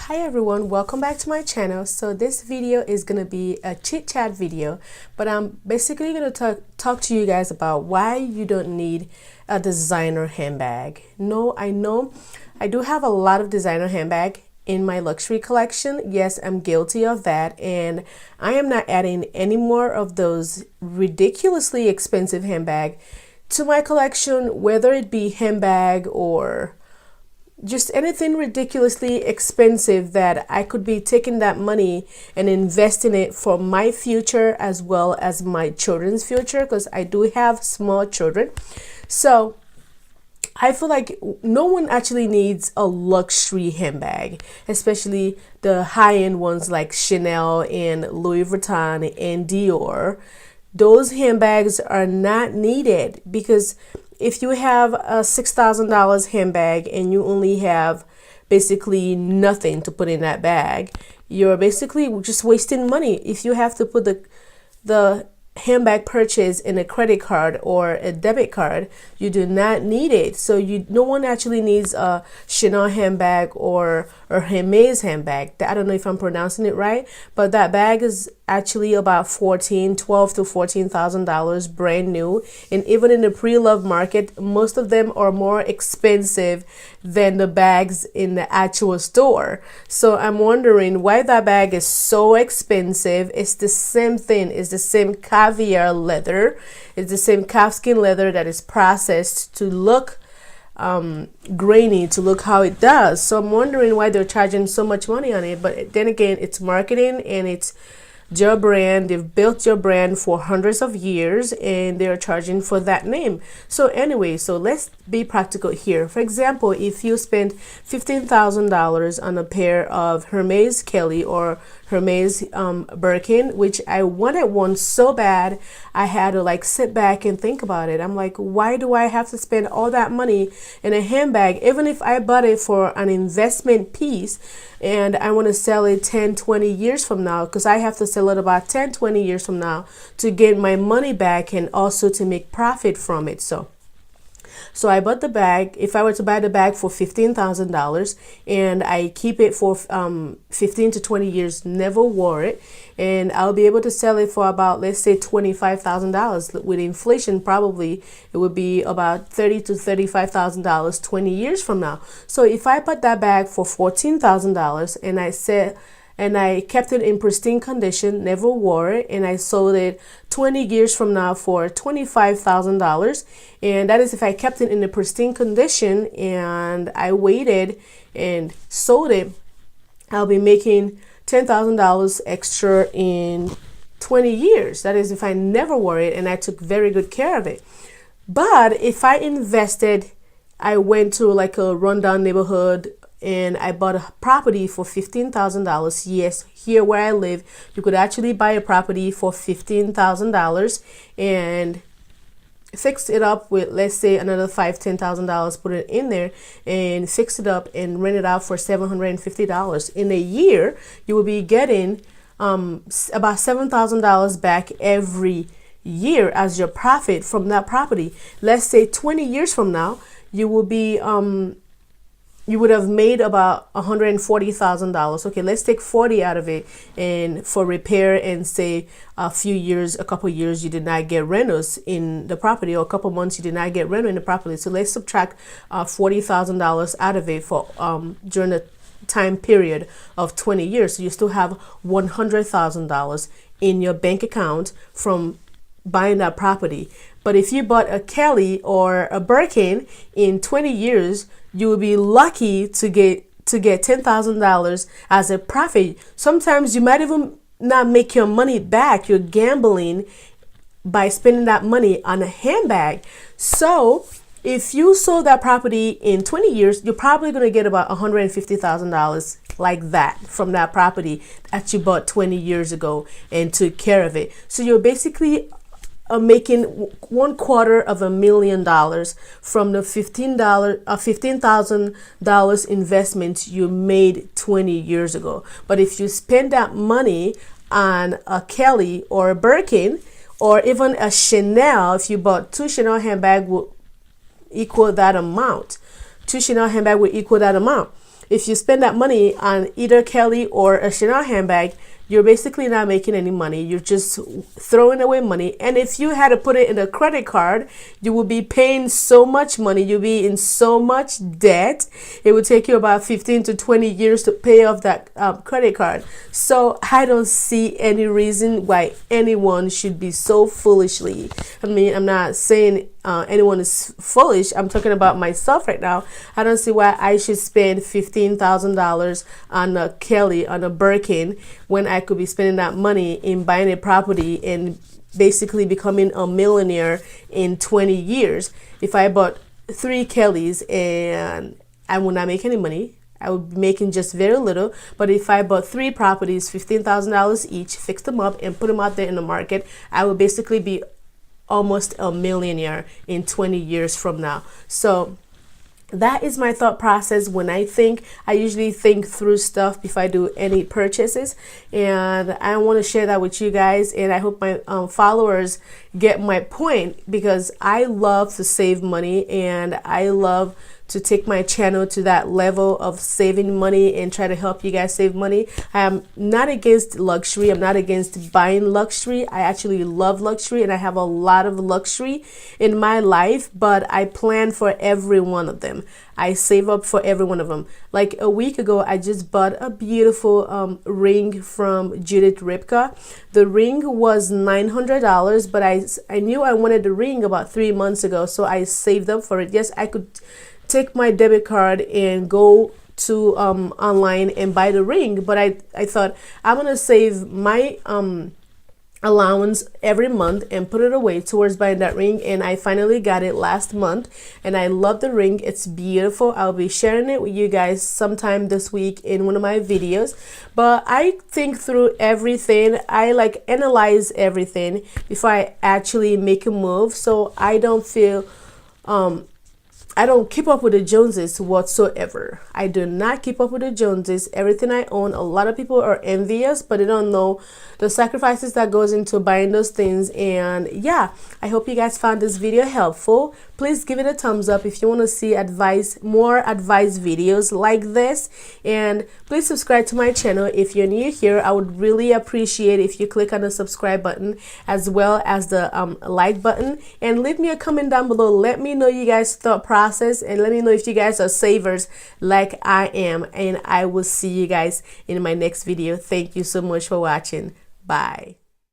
Hi everyone, welcome back to my channel. So this video is going to be a chit chat video, but I'm basically going to talk to you guys about why you don't need a designer handbag. No, I know I do have a lot of designer handbag in my luxury collection. Yes, I'm guilty of that, and I am not adding any more of those ridiculously expensive handbag to my collection, whether it be handbag or just anything ridiculously expensive that I could be taking that money and investing it for my future as well as my children's future, because I do have small children. So I feel like no one actually needs a luxury handbag, especially the high-end ones like Chanel and Louis Vuitton and Dior. Those handbags are not needed, because if you have a $6,000 handbag and you only have basically nothing to put in that bag, you're basically just wasting money. If you have to put the handbag purchase in a credit card or a debit card, you do not need it. So no one actually needs a Chanel handbag or Hermes handbag. I don't know if I'm pronouncing it right, but that bag is actually about $12,000 to $14,000 brand new, and even in the pre-loved market, most of them are more expensive than the bags in the actual store. So I'm wondering why that bag is so expensive. It's the same thing. It's the same caviar leather. It's the same calfskin leather that is processed to look grainy, to look how it does. So I'm wondering why they're charging so much money on it. But then again, it's marketing and it's your brand. They've built your brand for hundreds of years and they're charging for that name. So anyway, so let's be practical here. For example, if you spend $15,000 on a pair of Hermes Kelly or Hermes Birkin, which I wanted one so bad, I had to like sit back and think about it. I'm like, why do I have to spend all that money in a handbag, even if I bought it for an investment piece and I want to sell it 10, 20 years from now, because I have to sell it about 10, 20 years from now to get my money back and also to make profit from it. So I bought the bag. If I were to buy the bag for $15,000 and I keep it for 15 to 20 years, never wore it, and I'll be able to sell it for about, let's say, $25,000. With inflation, probably it would be about $30,000 to $35,000 20 years from now. So if I bought that bag for $14,000 and I kept it in pristine condition, never wore it, and I sold it 20 years from now for $25,000. And that is if I kept it in a pristine condition and I waited and sold it, I'll be making $10,000 extra in 20 years. That is if I never wore it and I took very good care of it. But if I invested, I went to like a rundown neighborhood and I bought a property for $15,000. Yes, here where I live, you could actually buy a property for $15,000 and fix it up with, let's say, another $5,000, $10,000, put it in there and fix it up and rent it out for $750. In a year, you will be getting about $7,000 back every year as your profit from that property. Let's say 20 years from now, you will be you would have made about $140,000. Okay, let's take 40 out of it, and for repair, and say a couple years you did not get rentals in the property, or a couple months you did not get rental in the property. So let's subtract $40,000 out of it for during the time period of 20 years. So you still have $100,000 in your bank account from buying that property. But if you bought a Kelly or a Birkin in 20 years, you will be lucky to get $10,000 as a profit. Sometimes you might even not make your money back. You're gambling by spending that money on a handbag. So if you sold that property in 20 years, you're probably going to get about $150,000 like that from that property that you bought 20 years ago and took care of it. So you're basically making $250,000 from the $15,000 investment you made 20 years ago. But if you spend that money on a Kelly or a Birkin or even a Chanel, if you bought two Chanel handbags, will equal that amount. Two Chanel handbags will equal that amount. if you spend that money on either Kelly or a Chanel handbag, you're basically not making any money. You're just throwing away money. And if you had to put it in a credit card, you would be paying so much money. You'll be in so much debt. It would take you about 15 to 20 years to pay off that credit card. So I don't see any reason why anyone should be so foolishly. I mean, I'm not saying anyone is foolish. I'm talking about myself right now. I don't see why I should spend $15,000 on a Kelly, on a Birkin, when I could be spending that money in buying a property and basically becoming a millionaire in 20 years. If I bought 3 Kellys and I would not make any money, I would be making just very little. But if I bought 3 properties, $15,000 each, fixed them up and put them out there in the market, I would basically be almost a millionaire in 20 years from now. So that is my thought process when I think. I usually think through stuff before I do any purchases, and I want to share that with you guys, and I hope my followers get my point, because I love to save money and I love to take my channel to that level of saving money and try to help you guys save money. I'm not against luxury. I'm not against buying luxury. I actually love luxury and I have a lot of luxury in my life, but I plan for every one of them. I save up for every one of them. Like a week ago, I just bought a beautiful ring from Judith Ripka. The ring was $900, but I knew I wanted the ring about 3 months ago, so I saved up for it. Yes, I could take my debit card and go to online and buy the ring, but I thought I'm gonna save my allowance every month and put it away towards buying that ring. And I finally got it last month and I love the ring. It's beautiful. I'll be sharing it with you guys sometime this week in one of my videos. But I think through everything. I like analyze everything before I actually make a move, so I don't feel I don't keep up with the Joneses whatsoever. I do not keep up with the Joneses. Everything I own, a lot of people are envious, but they don't know the sacrifices that goes into buying those things. And yeah, I hope you guys found this video helpful. Please give it a thumbs up if you want to see more advice videos like this. And please subscribe to my channel if you're new here. I would really appreciate if you click on the subscribe button as well as the like button, and leave me a comment down below. Let me know you guys' thought process, and let me know if you guys are savers like I am. And I will see you guys in my next video. Thank you so much for watching. Bye.